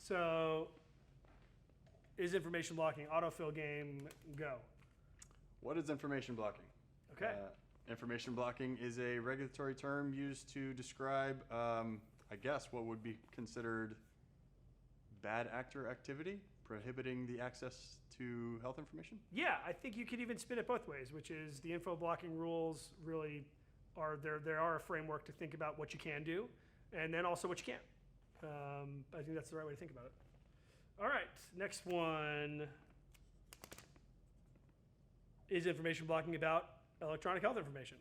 So, is information blocking autofill game go? What is information blocking? Okay. Information blocking is a regulatory term used to describe, I guess, what would be considered bad actor activity, prohibiting the access to health information? Yeah, I think you could even spin it both ways, which is the info blocking rules really are there are a framework to think about what you can do, and then also what you can't. I think that's the right way to think about it. All right, next one. Is information blocking about electronic health information?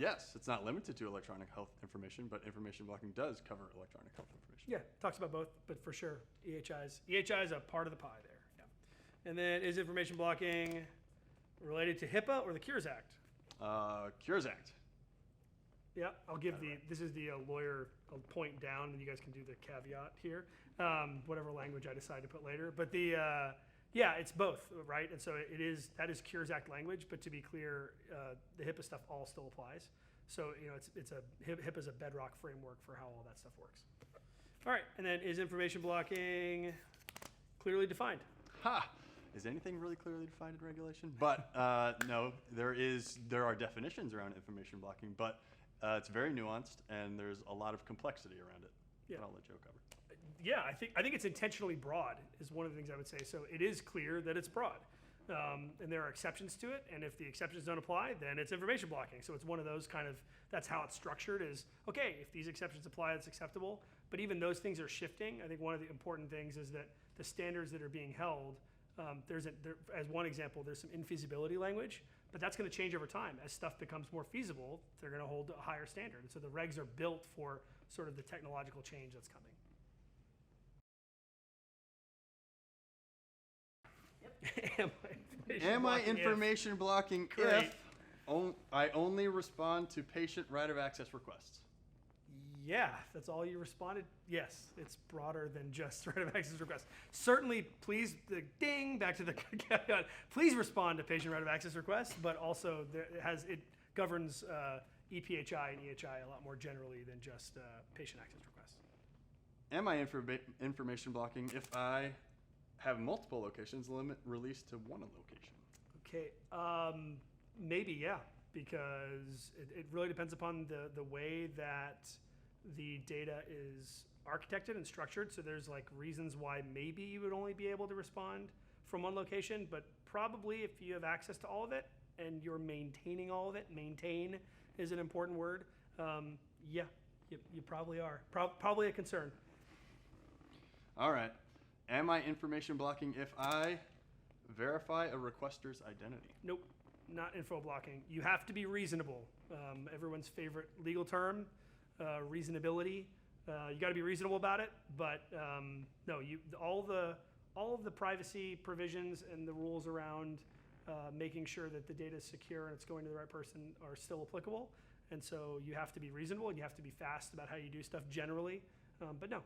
Yes, it's not limited to electronic health information, but information blocking does cover electronic health information. Yeah, talks about both, but for sure, EHI is a part of the pie there. Yeah. And then is information blocking related to HIPAA or the Cures Act? Cures Act. Yeah, I'll give this is the lawyer, I'll point down and you guys can do the caveat here, whatever language I decide to put later. But yeah, it's both, right? And so that is Cures Act language, but to be clear, the HIPAA stuff all still applies. So, HIPAA is a bedrock framework for how all that stuff works. All right, and then is information blocking clearly defined? Ha! Is anything really clearly defined in regulation? But no, there are definitions around information blocking, but it's very nuanced and there's a lot of complexity around it. Yeah. But I'll let Joe cover. Yeah, I think it's intentionally broad is one of the things I would say. So it is clear that it's broad, and there are exceptions to it. And if the exceptions don't apply, then it's information blocking. So it's one of those kind of, that's how it's structured is, okay, if these exceptions apply, it's acceptable. But even those things are shifting. I think one of the important things is that the standards that are being held, as one example, there's some infeasibility language, but that's going to change over time. As stuff becomes more feasible, they're going to hold a higher standard. And so the regs are built for sort of the technological change that's coming. Am I information blocking if I only respond to patient right of access requests? Yeah, that's all you responded. Yes, it's broader than just right of access requests. Certainly, please, back to the caveat, please respond to patient right of access requests, but also it governs EPHI and EHI a lot more generally than just patient access requests. Am I information blocking if I have multiple locations, limit release to one location? Okay, maybe, yeah, because it really depends upon the way that the data is architected and structured. So there's like reasons why maybe you would only be able to respond from one location, but probably if you have access to all of it and you're maintaining all of it, maintain is an important word. Yeah, you probably are. Probably a concern. All right. Am I information blocking if I verify a requester's identity? Nope, not info blocking. You have to be reasonable. Everyone's favorite legal term, reasonability. You got to be reasonable about it, but no, all of the privacy provisions and the rules around making sure that the data is secure and it's going to the right person are still applicable. And so you have to be reasonable and you have to be fast about how you do stuff generally. But no.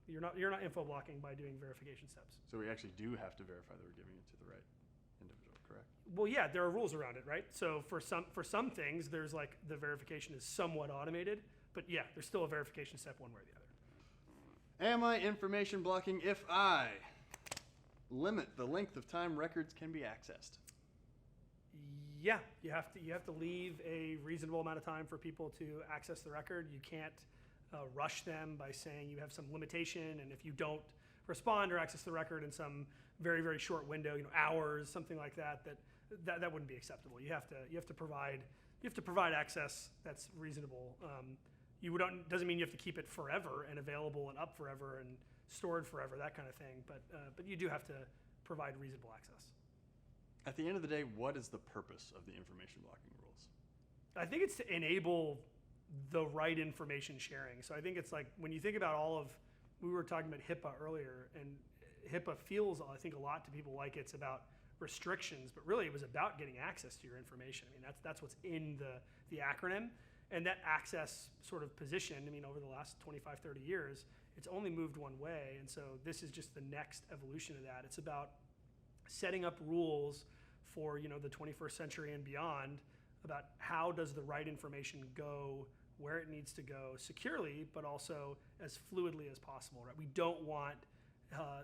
You're not info blocking by doing verification steps. So we actually do have to verify that we're giving it to the right individual, correct? Well, yeah, there are rules around it, right? So for some things, there's like the verification is somewhat automated, but yeah, there's still a verification step one way or the other. Am I information blocking if I limit the length of time records can be accessed? Yeah, you have to leave a reasonable amount of time for people to access the record. You can't rush them by saying you have some limitation, and if you don't respond or access the record in some very, very short window, hours, something like that wouldn't be acceptable. You have to provide access that's reasonable. Doesn't mean you have to keep it forever and available and up forever and stored forever, that kind of thing. But you do have to provide reasonable access. At the end of the day, what is the purpose of the information blocking rules? I think it's to enable the right information sharing. So I think it's like when you think about we were talking about HIPAA earlier, and HIPAA feels, I think, a lot to people like it's about restrictions, but really it was about getting access to your information. I mean, that's what's in the acronym. And that access sort of position, over the last 25, 30 years, it's only moved one way. And so this is just the next evolution of that. It's about setting up rules for, the 21st century and beyond about how does the right information go where it needs to go securely, but also as fluidly as possible, right? We don't want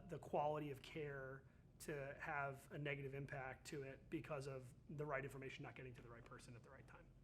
the quality of care to have a negative impact to it because of the right information not getting to the right person at the right time.